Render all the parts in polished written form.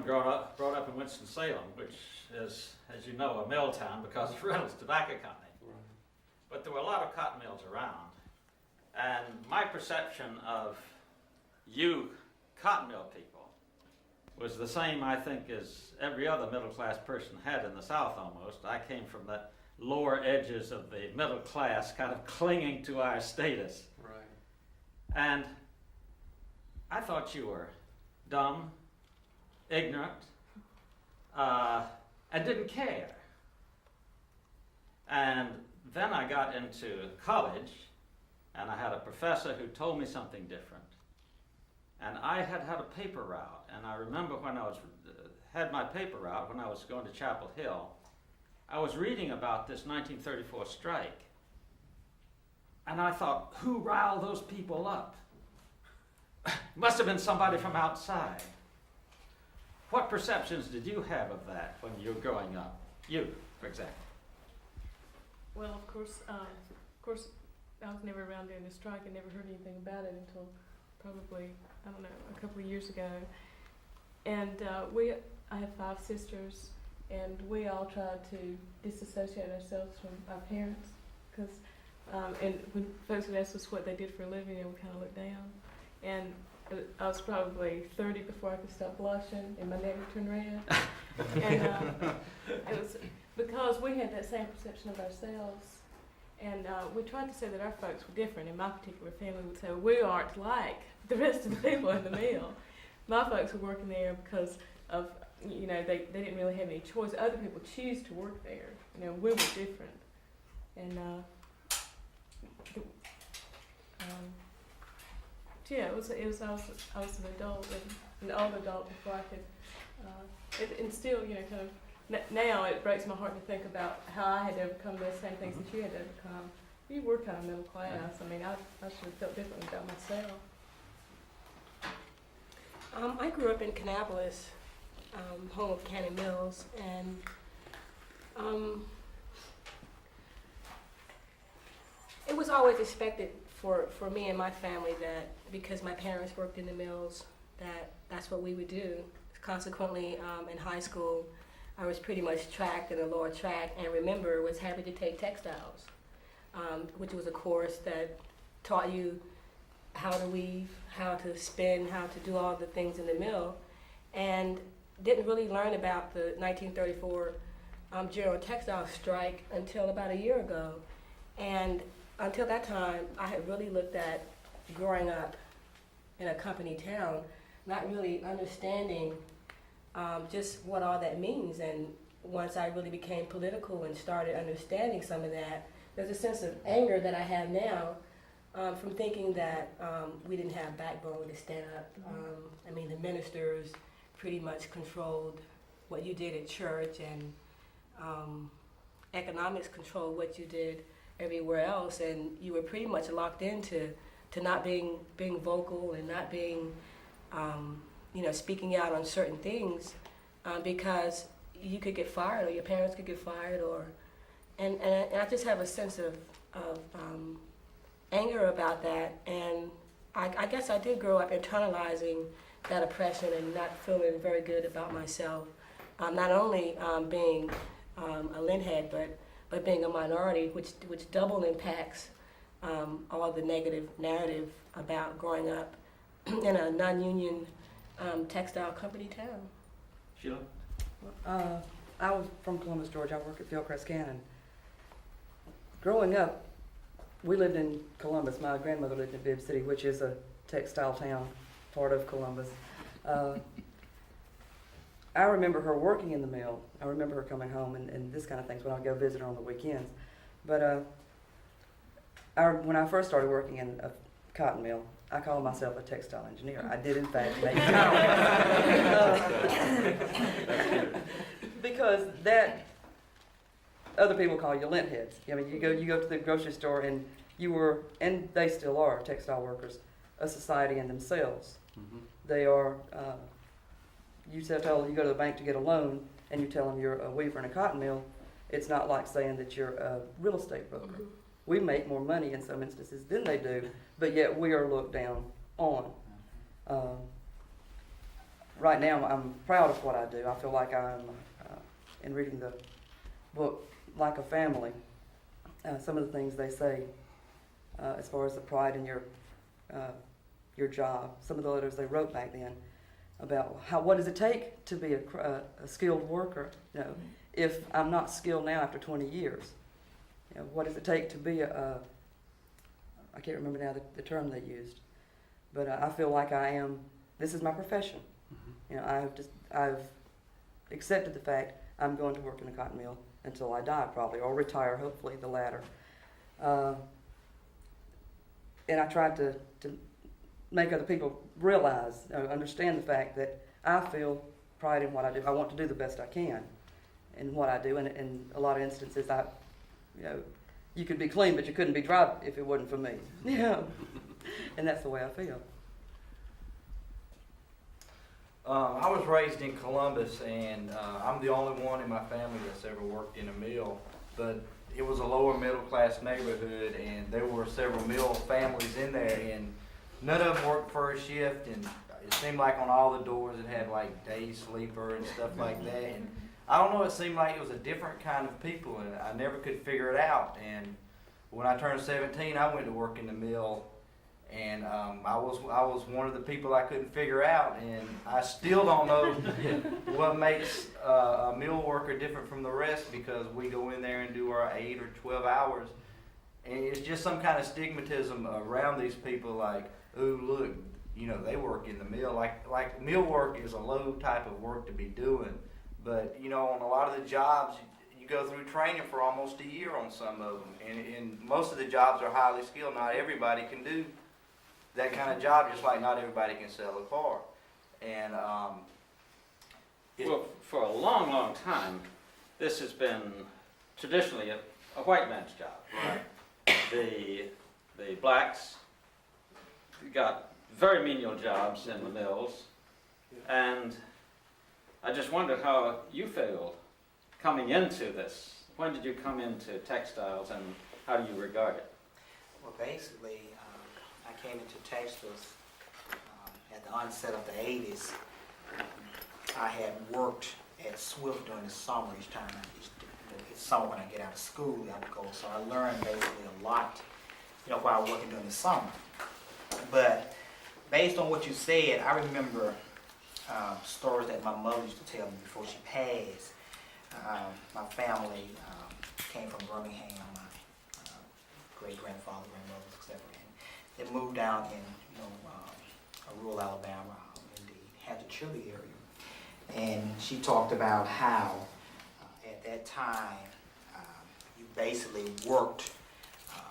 brought up in Winston-Salem, which is, as you know, a mill town because of Reynolds Tobacco Company. Right. But there were a lot of cotton mills around. And my perception of you cotton mill people was the same, I think, as every other middle-class person had in the South almost. I came from the lower edges of the middle class, kind of clinging to our status. Right. And I thought you were dumb, ignorant, and didn't care. And then I got into college, and I had a professor who told me something different. And I had a paper route, and I remember when I had my paper route when I was going to Chapel Hill, I was reading about this 1934 strike, and I thought, who riled those people up? Must have been somebody from outside. What perceptions did you have of that when you were growing up? You, for example. Well, of course, I was never around during the strike. I never heard anything about it until probably, I don't know, a couple of years ago. And I have 5 sisters, and we all tried to disassociate ourselves from our parents, because, and when folks would ask us what they did for a living, we kind of looked down. And I was probably 30 before I could stop blushing, and my neck would turn red. And it was because we had that same perception of ourselves. And we tried to say that our folks were different. In my particular family would say, well, we aren't like the rest of the people in the mill. My folks were working there because of, they didn't really have any choice. Other people choose to work there. We were different. And yeah, I was an adult, an old adult before I could, and still, kind of, now it breaks my heart to think about how I had to overcome those same things that you had to overcome. You were kind of middle class. I mean, I should have felt differently about myself. I grew up in Kannapolis, home of Cannon Mills, and it was always expected for me and my family that because my parents worked in the mills, that's what we would do. Consequently, in high school, I was pretty much tracked in the lower track, and remember was happy to take textiles, which was a course that taught you how to weave, how to spin, how to do all the things in the mill, and didn't really learn about the 1934 general textile strike until about a year ago. And until that time, I had really looked at growing up in a company town, not really understanding just what all that means. And once I really became political and started understanding some of that, there's a sense of anger that I have now from thinking that we didn't have backbone to stand up. I mean, the ministers pretty much controlled what you did at church, and economics controlled what you did everywhere else, and you were pretty much locked into not being vocal and not being speaking out on certain things because you could get fired or your parents could get fired, and I just have a sense of anger about that. And I guess I did grow up internalizing that oppression and not feeling very good about myself, not only being a Linhead, but being a minority, which double impacts all the negative narrative about growing up in a non-union textile company town. Sheila? I was from Columbus, Georgia. I work at Fieldcrest Cannon. Growing up, we lived in Columbus. My grandmother lived in Bibb City, which is a textile town, part of Columbus. I remember her working in the mill. I remember her coming home and this kind of things when I would go visit her on the weekends. But when I first started working in a cotton mill, I called myself a textile engineer. I did, in fact, make it. Because that, other people call you lint heads. I mean, you go to the grocery store and you were, and they still are, textile workers, a society in themselves. Mm-hmm. They are, you go to the bank to get a loan and you tell them you're a weaver in a cotton mill. It's not like saying that you're a real estate broker. Mm-hmm. We make more money in some instances than they do, but yet we are looked down on. right now I'm proud of what I do. I feel like I'm, in reading the book, Like a Family, some of the things they say as far as the pride in your job, some of the letters they wrote back then about what does it take to be a skilled worker, you know, if I'm not skilled now after 20 years. You know, what does it take to be I can't remember now the term they used, but I feel like this is my profession. You know, I've accepted the fact I'm going to work in a cotton mill until I die probably, or retire, hopefully the latter. And I try to make other people realize, understand the fact that I feel pride in what I do. I want to do the best I can in what I do, and in a lot of instances, you could be clean, but you couldn't be dry if it wasn't for me. Yeah, and that's the way I feel. I was raised in Columbus, and I'm the only one in my family that's ever worked in a mill, but it was a lower middle class neighborhood, and there were several mill families in there, and none of them worked first shift, and it seemed like on all the doors it had like day sleeper and stuff like that, and I don't know, it seemed like it was a different kind of people, and I never could figure it out. And when I turned 17, I went to work in the mill, and I was one of the people I couldn't figure out, and I still don't know what makes a mill worker different from the rest, because we go in there and do our 8 or 12 hours, and it's just some kind of stigmatism around these people, like, ooh, look, you know, they work in the mill. Like mill work is a low type of work to be doing. But, you know, on a lot of the jobs, you go through training for almost a year on some of them. And most of the jobs are highly skilled. Not everybody can do that kind of job, just like not everybody can sell a car. And Well, for a long, long time, this has been traditionally a white man's job. right. The blacks got very menial jobs in the mills, and I just wondered how you feel coming into this. When did you come into textiles, and how do you regard it? Well, basically, I came into textiles at the onset of the 80s. I had worked at Swift during the summer each time. It's summer when I get out of school, I would go. So I learned basically a lot, you know, while working during the summer. But based on what you said, I remember stories that my mother used to tell me before she passed. My family came from Birmingham, my great-grandfather, grandmother, etc. And they moved down in, you know, rural Alabama, in the Hatchet-Chili area. And she talked about how at that time you basically worked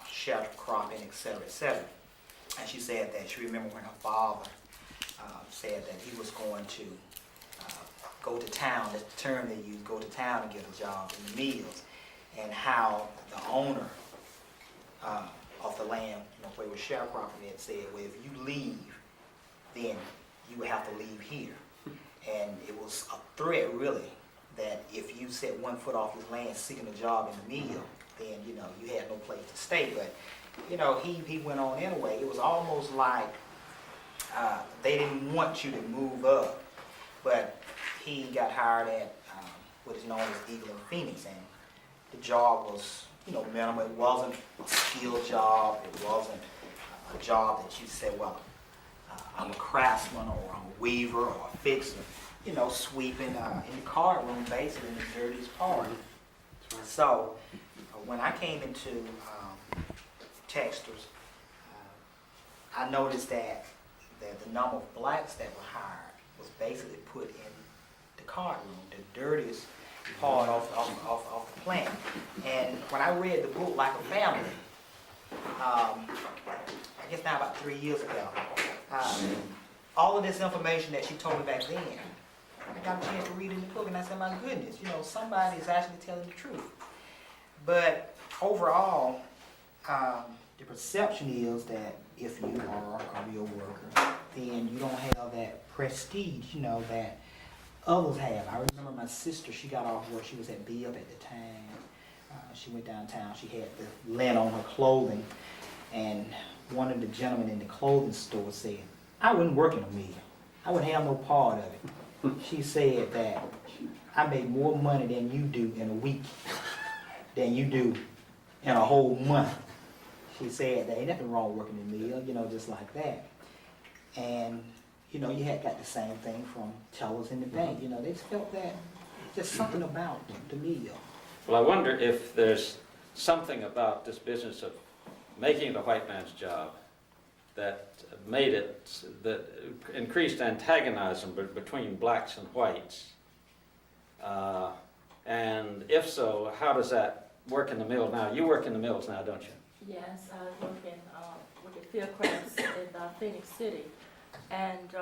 sharecropping, etc., etc. And she said that she remembered when her father said that he was going to go to town, that's the term they use, go to town and get a job in the mills, and how the owner of the land, you know, where it was sharecropping, had said, well, if you leave, then you would have to leave here. And it was a threat, really, that if you set one foot off his land seeking a job in the mill, then, you know, you had no place to stay. But, you know, he went on anyway. It was almost like they didn't want you to move up, but he got hired at what is known as Eagle and Phoenix, and the job was, you know, minimal. It wasn't a skilled job. It wasn't a job that you said, well, I'm a craftsman, or I'm a weaver, or a fixer, you know, sweeping in the card room, basically in the dirtiest part. So when I came into textiles, I noticed that the number of blacks that were hired was basically put in the card room, the dirtiest part of the plant. And when I read the book Like a Family, I guess now about 3 years ago, all of this information that she told me back then, I got a chance to read in the book, and I said, my goodness, you know, somebody is actually telling the truth. But overall, the perception is that if you are a real worker, then you don't have that prestige, you know, that others have. I remember my sister, she got off work, she was at Bibb at the time. She went downtown, she had the lint on her clothing, and one of the gentlemen in the clothing store said, I wouldn't work in a mill. I wouldn't have no part of it. She said that I make more money than you do in a week, than you do in a whole month. She said that ain't nothing wrong working in the mill, you know, just like that. And, you know, you had got the same thing from tellers in the bank, you know, they just felt that, just something about the mill. Well, I wonder if there's something about this business of making it a white man's job that made it, that increased antagonism between blacks and whites. And if so, how does that work in the mill now? You work in the mills now, don't you? Yes, I work in with the Fieldcrafts in Phoenix City, and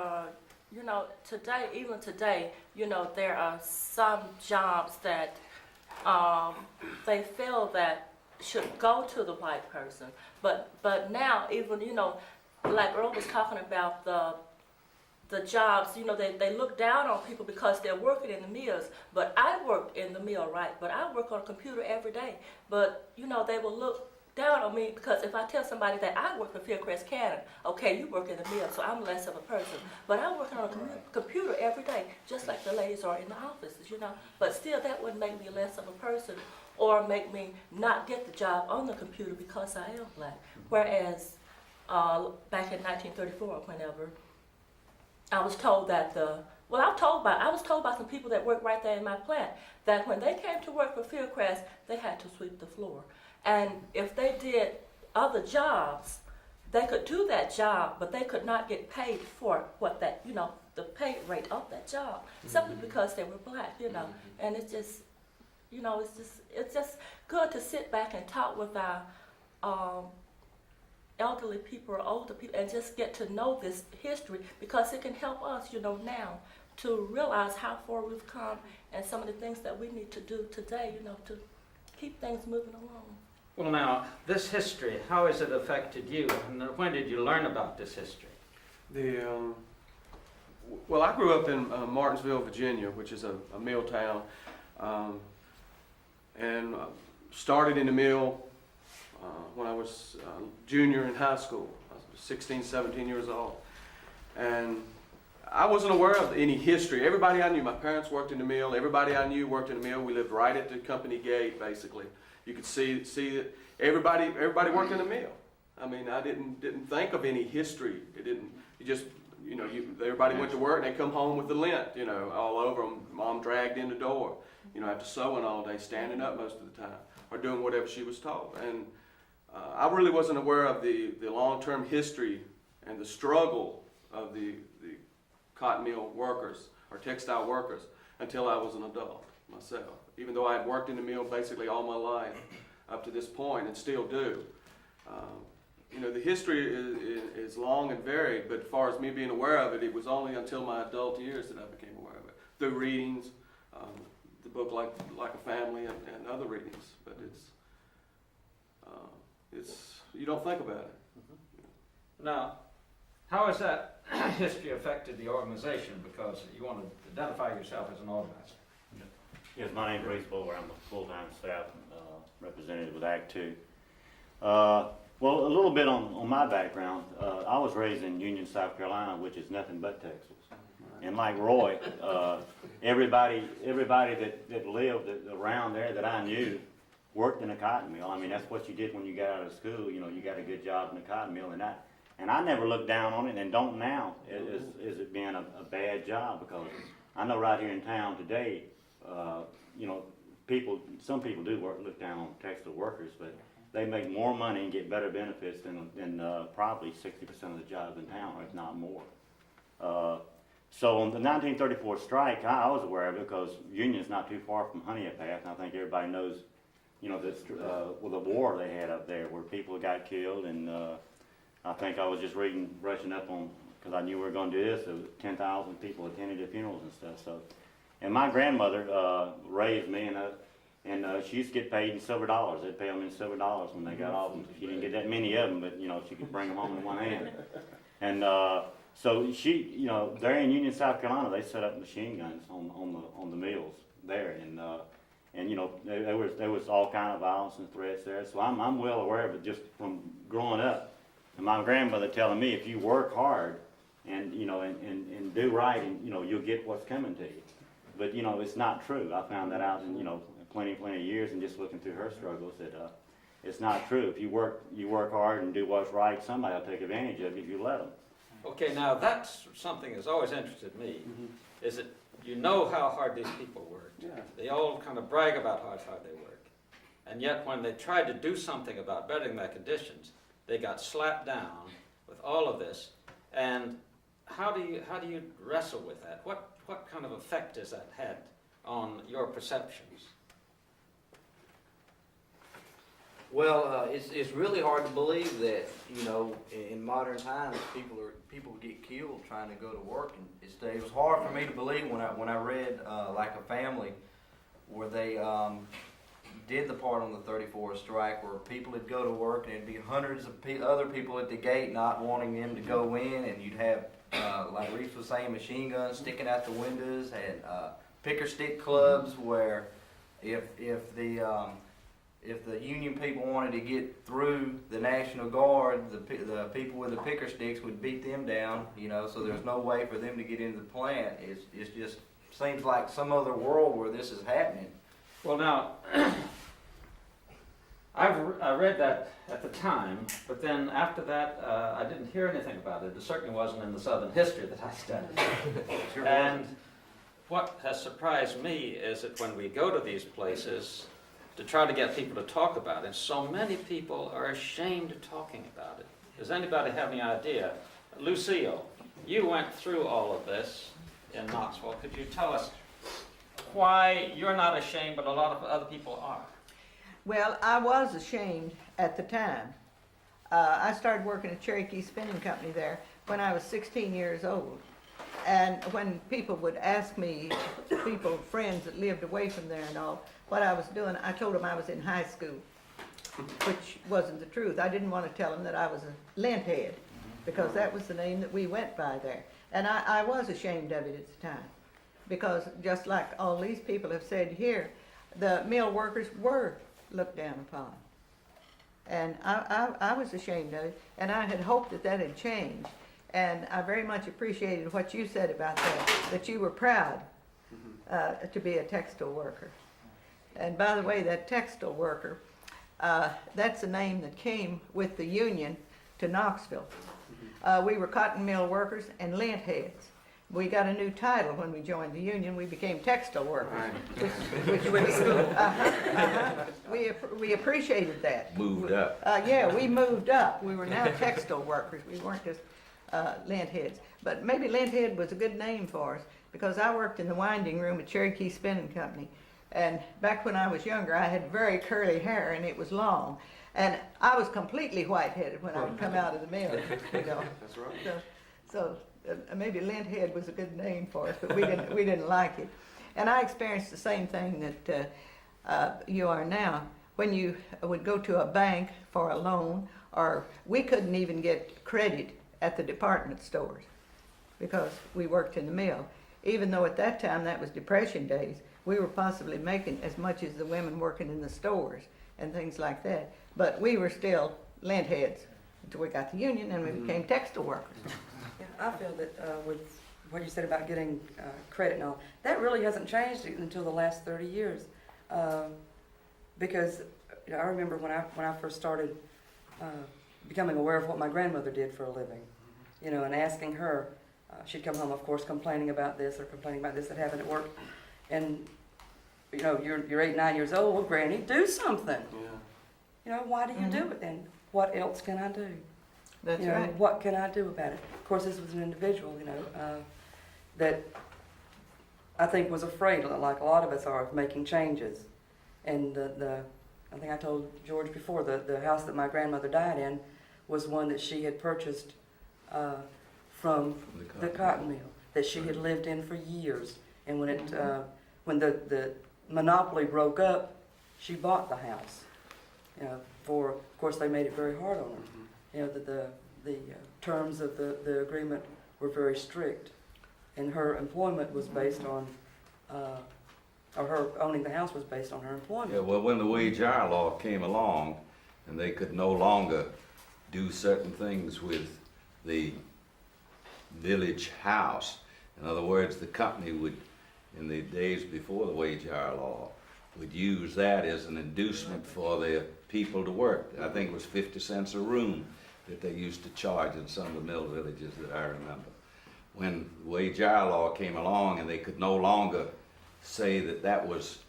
you know, today, even today, you know, there are some jobs that they feel that should go to the white person, but now, even, you know, like Earl was talking about the jobs, you know, they look down on people because they're working in the mills. But I worked in the mill, right? But I work on a computer every day. But, you know, they will look down on me because if I tell somebody that I work for Fieldcrest Cannon, okay, you work in the mill, so I'm less of a person. But I work on a computer every day, just like the ladies are in the offices, you know. But still, that wouldn't make me less of a person or make me not get the job on the computer because I am black. Whereas back in 1934 or whenever, I was told that I was told by some people that work right there in my plant that when they came to work for Fieldcrest, they had to sweep the floor. And if they did other jobs, they could do that job, but they could not get paid for what that, you know, the pay rate of that job, simply because they were black, you know. And it's just, you know, it's just good to sit back and talk with our elderly people or older people and just get to know this history, because it can help us, you know, now to realize how far we've come and some of the things that we need to do today, you know, to keep things moving along. Well, now, this history, how has it affected you? And when did you learn about this history? Well, I grew up in Martinsville, Virginia, which is a mill town, and started in the mill when I was junior in high school. I was 16, 17 years old. And I wasn't aware of any history. Everybody I knew, my parents worked in the mill, everybody I knew worked in the mill. We lived right at the company gate, basically. You could see that everybody worked in the mill. I mean, I didn't think of any history. Everybody went to work and they come home with the lint, you know, all over them. Mom dragged in the door, you know, after sewing all day, standing up most of the time, or doing whatever she was told. And I really wasn't aware of the long-term history and the struggle of the cotton mill workers or textile workers until I was an adult myself. Even though I had worked in the mill basically all my life up to this point and still do. You know, the history is long and varied, but as far as me being aware of it, it was only until my adult years that I became aware of it. Through readings, the book Like a Family and other readings, but it's you don't think about it. Now, how has that history affected the organization? Because you want to identify yourself as an organizer. Yes, my name is Reese Bowler. I'm a full-time staff representative with Act 2. Well, a little bit on my background. I was raised in Union, South Carolina, which is nothing but Texas. And like Roy, everybody that lived around there that I knew worked in a cotton mill. I mean, that's what you did when you got out of school. You know, you got a good job in a cotton mill, and I never looked down on it, and don't now as it being a bad job, because I know right here in town today, you know, some people do look down on textile workers, but they make more money and get better benefits than probably 60% of the jobs in town, if not more. So on the 1934 strike, I was aware of it because Union's not too far from Honeyett Path, and I think everybody knows, you know, this, the war they had up there where people got killed, and I think I was just brushing up on, because I knew we were going to do this, so 10,000 people attended the funerals and stuff. So, and my grandmother raised me, and she used to get paid in silver dollars. They'd pay them in silver dollars when they got off. And she didn't get that many of them, but you know, she could bring them home in one hand. And so she, you know, there in Union, South Carolina, they set up machine guns on the mills there, and you know, there was all kind of violence and threats there. So I'm well aware of it just from growing up. And my grandmother telling me, if you work hard, and, you know, and do right, and, you know, you'll get what's coming to you. But, you know, it's not true. I found that out in, you know, plenty of years, and just looking through her struggles, that it's not true. If you work hard and do what's right, somebody will take advantage of you if you let them. Okay, now that's something that's always interested me, is that you know how hard these people worked. Yeah. They all kind of brag about how hard they work. And yet when they tried to do something about bettering their conditions, they got slapped down with all of this. And how do you wrestle with that? What kind of effect has that had on your perceptions? Well, it's really hard to believe that, you know, in modern times people get killed trying to go to work, and it was hard for me to believe when I read like a family where they did the part on the 34th strike where people would go to work and there'd be hundreds of other people at the gate not wanting them to go in, and you'd have like Reese was saying, machine guns sticking out the windows, and picker stick clubs where if the Union people wanted to get through the National Guard, the people with the picker sticks would beat them down, you know, so there's no way for them to get into the plant. It's just seems like some other world where this is happening. Well, now, I read that at the time, but then after that, I didn't hear anything about it. It certainly wasn't in the Southern history that I studied. And what has surprised me is that when we go to these places to try to get people to talk about it, so many people are ashamed of talking about it. Does anybody have any idea? Lucille, you went through all of this in Knoxville. Could you tell us why you're not ashamed, but a lot of other people are? Well, I was ashamed at the time. I started working at Cherokee Spinning Company there when I was 16 years old. And when people would ask me, friends that lived away from there and all, what I was doing, I told them I was in high school, which wasn't the truth. I didn't want to tell them that I was a lint head, because that was the name that we went by there. And I was ashamed of it at the time, because just like all these people have said here, the mill workers were looked down upon. And I was ashamed of it, and I had hoped that had changed. And I very much appreciated what you said about that you were proud to be a textile worker. And by the way, that textile worker, that's a name that came with the union to Knoxville. We were cotton mill workers and lint heads. We got a new title when we joined the union. We became textile workers. Which You went to school. We appreciated that. Moved up. Yeah, we moved up. We were now textile workers. We weren't just lint heads. But maybe lint head was a good name for us, because I worked in the winding room at Cherokee Spinning Company. And back when I was younger, I had very curly hair, and it was long. And I was completely white-headed when I would come out of the mill, you know. That's right. So maybe lint head was a good name for us, but we didn't like it. And I experienced the same thing that you are now. When you would go to a bank for a loan, or we couldn't even get credit at the department stores because we worked in the mill. Even though at that time, that was Depression days, we were possibly making as much as the women working in the stores and things like that. But we were still lint heads until we got the union and we became textile workers. Yeah, I feel that with what you said about getting credit and all, that really hasn't changed until the last 30 years. Because you know, I remember when I first started becoming aware of what my grandmother did for a living, you know, and asking her, she'd come home, of course, complaining about this or complaining about this that happened at work. And, you know, you're 8, 9 years old, well, Granny, do something. Yeah. You know, why do you do it then? What else can I do? That's You know, right. what can I do about it? Of course, this was an individual, you know, that I think was afraid, like a lot of us are, of making changes. And I think I told George before, the house that my grandmother died in was one that she had purchased from the cotton mill that she had lived in for years. And when the monopoly broke up, she bought the house. You know, of course, they made it very hard on her. You know, the terms of the agreement were very strict, and her employment was based on, or her owning the house was based on her employment. Yeah, well, when the wage hour law came along, and they could no longer do certain things with the village house. In other words, the company would, in the days before the wage hire law, would use that as an inducement for the people to work. I think it was 50 cents a room that they used to charge in some of the mill villages that I remember. When the wage hire law came along and they could no longer say that that was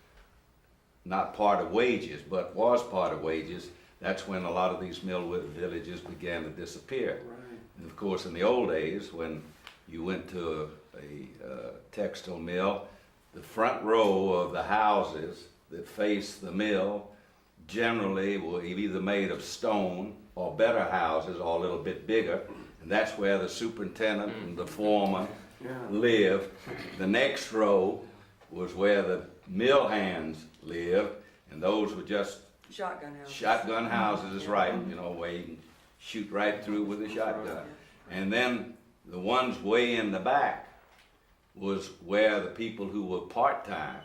not part of wages, but was part of wages, that's when a lot of these mill villages began to disappear. Right. And of course, in the old days, when you went to a textile mill, the front row of the houses that faced the mill generally were either made of stone or better houses or a little bit bigger, and that's where the superintendent and the foreman lived. The next row was where the mill hands lived, and those were just Shotgun house. shotgun houses, is right, you know, where you can shoot right through with a shotgun. And then the ones way in the back was where the people who were part-time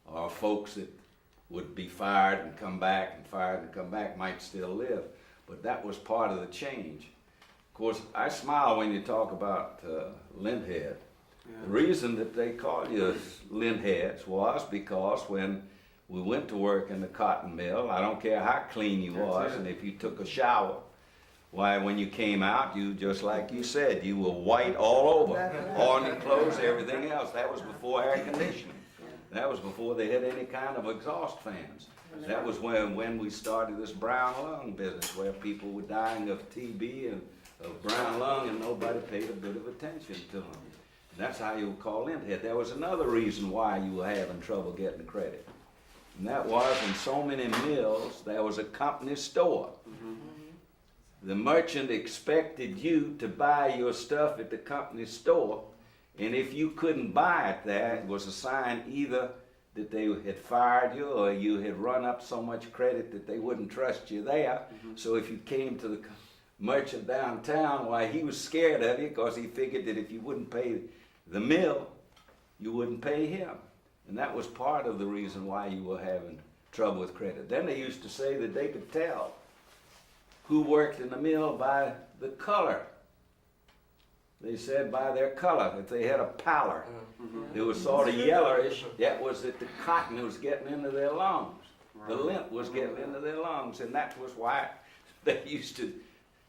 or folks that would be fired and come back and fired and come back might still live. But that was part of the change. Of course, I smile when you talk about linthead. The reason that they called you lintheads was because when we went to work in the cotton mill, I don't care how clean you was, and if you took a shower, why, when you came out, you, just like you said, you were white all over, on your clothes, everything else. That was before air conditioning. That was before they had any kind of exhaust fans. That was when we started this brown lung business, where people were dying of TB and of brown lung, and nobody paid a bit of attention to them. And that's how you would call linthead. There was another reason why you were having trouble getting credit, and that was in so many mills there was a company store. The merchant expected you to buy your stuff at the company store, and if you couldn't buy it there, it was a sign either that they had fired you or you had run up so much credit that they wouldn't trust you there. So if you came to the merchant downtown, why, he was scared of you because he figured that if you wouldn't pay the mill, you wouldn't pay him. And that was part of the reason why you were having trouble with credit. Then they used to say that they could tell who worked in the mill by the color. They said by their color. If they had a pallor, it was sort of yellowish, that was that the cotton was getting into their lungs. The lint was getting into their lungs, and that was why they used to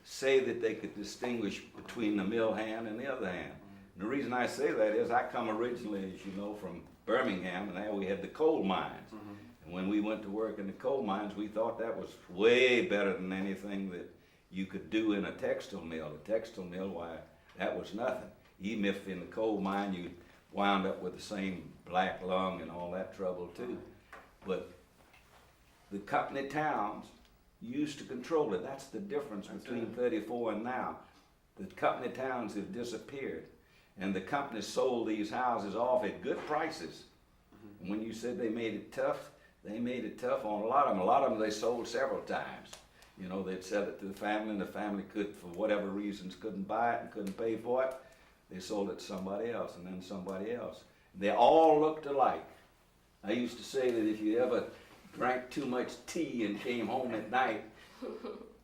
say that they could distinguish between the mill hand and the other hand. And the reason I say that is I come originally, as you know, from Birmingham, and there we had the coal mines. And when we went to work in the coal mines, we thought that was way better than anything that you could do in a textile mill. A textile mill, why, that was nothing. Even if in the coal mine you wound up with the same black lung and all that trouble too. But the company towns used to control it. That's the difference between 34 and now. The company towns have disappeared, and the companies sold these houses off at good prices. And when you said they made it tough, they made it tough on a lot of them. A lot of them they sold several times. You know, they'd sell it to the family, and the family could, for whatever reasons, couldn't buy it and couldn't pay for it. They sold it to somebody else, and then somebody else. They all looked alike. I used to say that if you ever drank too much tea and came home at night,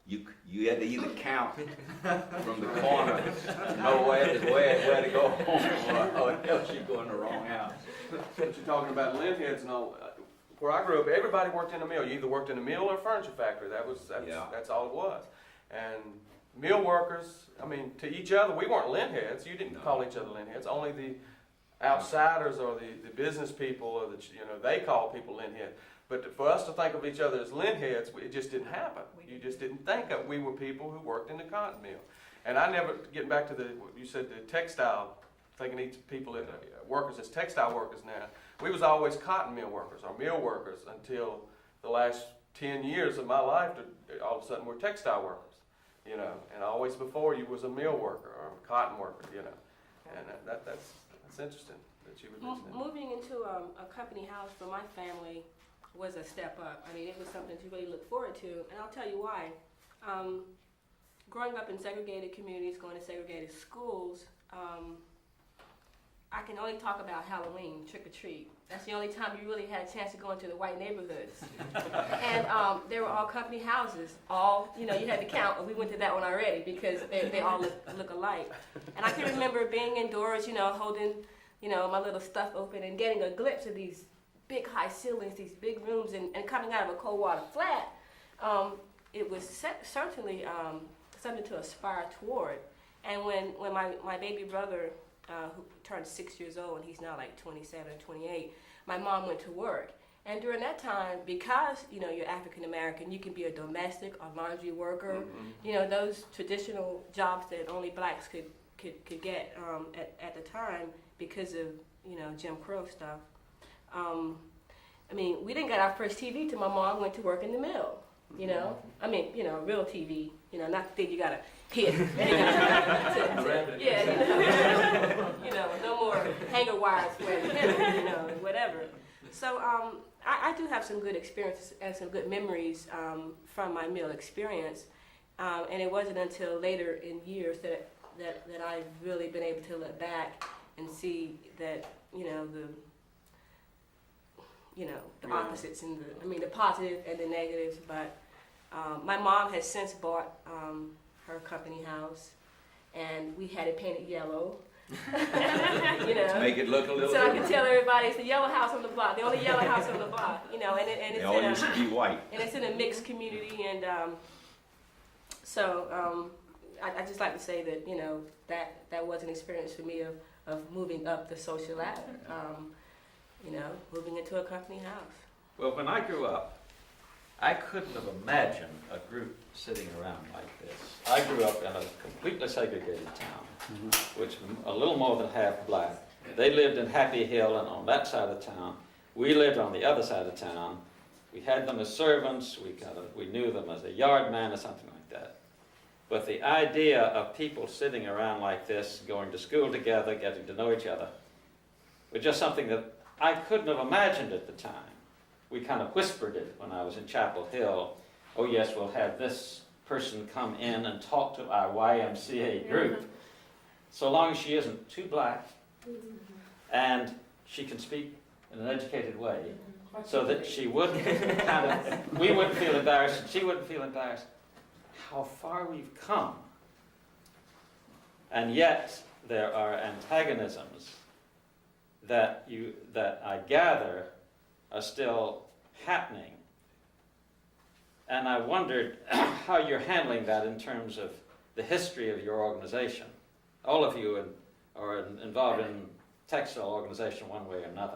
you had to either count from the corner to know where to go home, or else you'd go in the wrong house. Since you're talking about lintheads and all, where I grew up, everybody worked in a mill. You either worked in a mill or a furniture factory. That's all it was. And mill workers, I mean, to each other, we weren't lintheads. You didn't call each other lintheads. Only the outsiders or the business people, or they call people lintheads. But for us to think of each other as lintheads, it just didn't happen. You just didn't think of. We were people who worked in the cotton mill. And I never, getting back to you said the textile, thinking each people, workers as textile workers now. We was always cotton mill workers or mill workers until the last 10 years of my life. All of a sudden we're textile workers, and always before you was a mill worker or a cotton worker, and that's interesting that you would mention that. Moving into a company house for my family was a step up. I mean, it was something to really look forward to, and I'll tell you why. Growing up in segregated communities, going to segregated schools, I can only talk about Halloween, trick or treat. That's the only time you really had a chance to go into the white neighborhoods. And they were all company houses. All, you had to count, and we went to that one already because they all look alike. And I can remember being indoors, holding, my little stuff open and getting a glimpse of these big high ceilings, these big rooms, and coming out of a cold water flat. It was certainly something to aspire toward. And when my baby brother, who turned 6 years old, and he's now like 27 or 28, my mom went to work. And during that time, because, you're African American, you can be a domestic or laundry worker, those traditional jobs that only blacks could get at the time because of, Jim Crow stuff. We didn't get our first TV till my mom went to work in the mill, real TV, not the thing you gotta hit. No more hanger wires for whatever. So I do have some good experiences and some good memories from my mill experience, and it wasn't until later in years that I've really been able to look back and see that the opposites and the positive and the negatives. But my mom has since bought her company house, and we had it painted yellow. To make it look a little so I different. can tell everybody it's the yellow house on the block, the only yellow house on the block, and it's They all used to be white. and it's in a mixed community, and I just like to say that that was an experience for me of moving up the social ladder, moving into a company house. Well, when I grew up, I couldn't have imagined a group sitting around like this. I grew up in a completely segregated town, which a little more than half black. They lived in Happy Hill and on that side of town. We lived on the other side of town. We had them as servants. We knew them as a yard man or something like that. But the idea of people sitting around like this, going to school together, getting to know each other, was just something that I couldn't have imagined at the time. We kind of whispered it when I was in Chapel Hill. Oh yes, we'll have this person come in and talk to our YMCA group. So long as she isn't too black and she can speak in an educated way, so that she wouldn't we wouldn't feel embarrassed and she wouldn't feel embarrassed. How far we've come. And yet there are antagonisms that I gather are still happening. And I wondered how you're handling that in terms of the history of your organization. All of you are involved in textile organization one way or another.